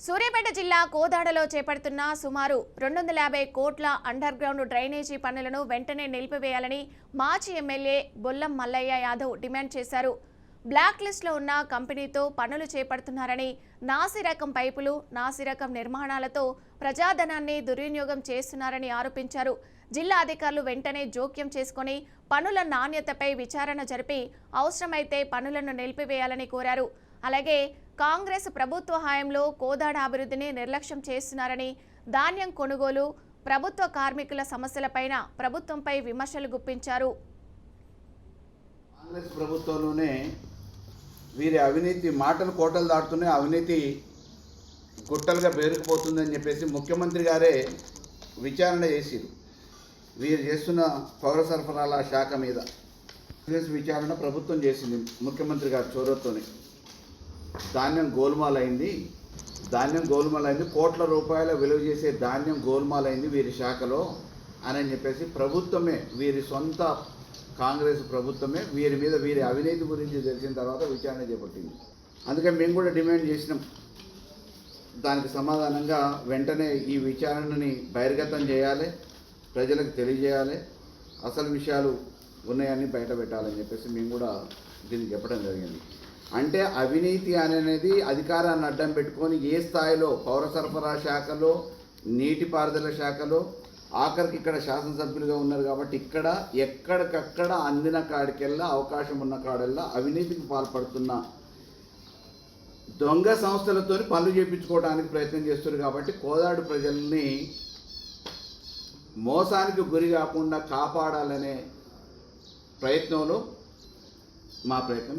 సూర్యాపేట జిల్లా కోదాడలో చేపడుతున్న సుమారు 250 కోట్ల అండర్ గ్రౌండ్ డ్రైనేజీ పనులను వెంటనే నిలిపివేయాలని మాజీ ఎమ్మెల్యే బొల్లం మల్లయ్య యాదవ్ డిమాండ్ చేశారు. బ్లాక్ లిస్ట్లో ఉన్న కంపెనీతో పనులు చేపడుతున్నారని, నాసిరకం పైపులు, నాసిరకం నిర్మాణాలతో ప్రజాధనాన్ని దుర్వినియోగం చేస్తున్నారని ఆరోపించారు. జిల్లా అధికారులు వెంటనే జోక్యం చేసుకుని పనుల నాణ్యతపై విచారణ జరిపి అవసరమైతే పనులను నిలిపివేయాలని కోరారు. అలాగే కాంగ్రెస్ ప్రభుత్వ హయాంలో కోదాడ అభివృద్ధిని నిర్లక్ష్యం చేస్తున్నారని, ధాన్యం కొనుగోలు, ప్రభుత్వ కార్మికుల సమస్యలపైన ప్రభుత్వంపై విమర్శలు గుప్పించారు. కాంగ్రెస్ ప్రభుత్వంలోనే వీరి అవినీతి మాటలు కోటలు దాటుతూనే అవినీతి గుట్టలుగా పేరుకుపోతుందని చెప్పేసి ముఖ్యమంత్రి గారే విచారణ చేసిరు. వీరు చేస్తున్న పౌర సరఫరాల శాఖ మీద విచారణ ప్రభుత్వం చేసింది ముఖ్యమంత్రి గారి చొరవతోనే. ధాన్యం గోల్మాలైంది, కోట్ల రూపాయల విలువ చేసే ధాన్యం గోల్మాలైంది వీరి శాఖలో అని చెప్పేసి ప్రభుత్వమే, వీరి సొంత కాంగ్రెస్ ప్రభుత్వమే వీరి మీద వీరి అవినీతి గురించి తెలిసిన తర్వాత విచారణ చేపట్టింది. అందుకని మేము కూడా డిమాండ్ చేసినాం, దానికి సమాధానంగా వెంటనే ఈ విచారణని బహిర్గతం చేయాలి, ప్రజలకు తెలియజేయాలి, అసలు విషయాలు ఉన్నాయని బయట పెట్టాలని చెప్పేసి మేము కూడా దీన్ని చెప్పడం జరిగింది. అంటే అవినీతి అనేది అధికారాన్ని అడ్డం పెట్టుకొని ఏ స్థాయిలో పౌర సరఫరా శాఖలో, నీటిపారుదల శాఖలో, ఆఖరికి ఇక్కడ శాసనసభ్యులుగా ఉన్నారు కాబట్టి ఇక్కడ ఎక్కడికక్కడ అందిన కాడికెల్లా అవకాశం ఉన్న కాడల్లా అవినీతికి పాల్పడుతున్న దొంగ సంస్థలతో పనులు చేయించుకోవడానికి ప్రయత్నం చేస్తున్నారు. కాబట్టి కోదాడు ప్రజల్ని మోసానికి గురి కాకుండా కాపాడాలనే ప్రయత్నంలో మా ప్రయత్నం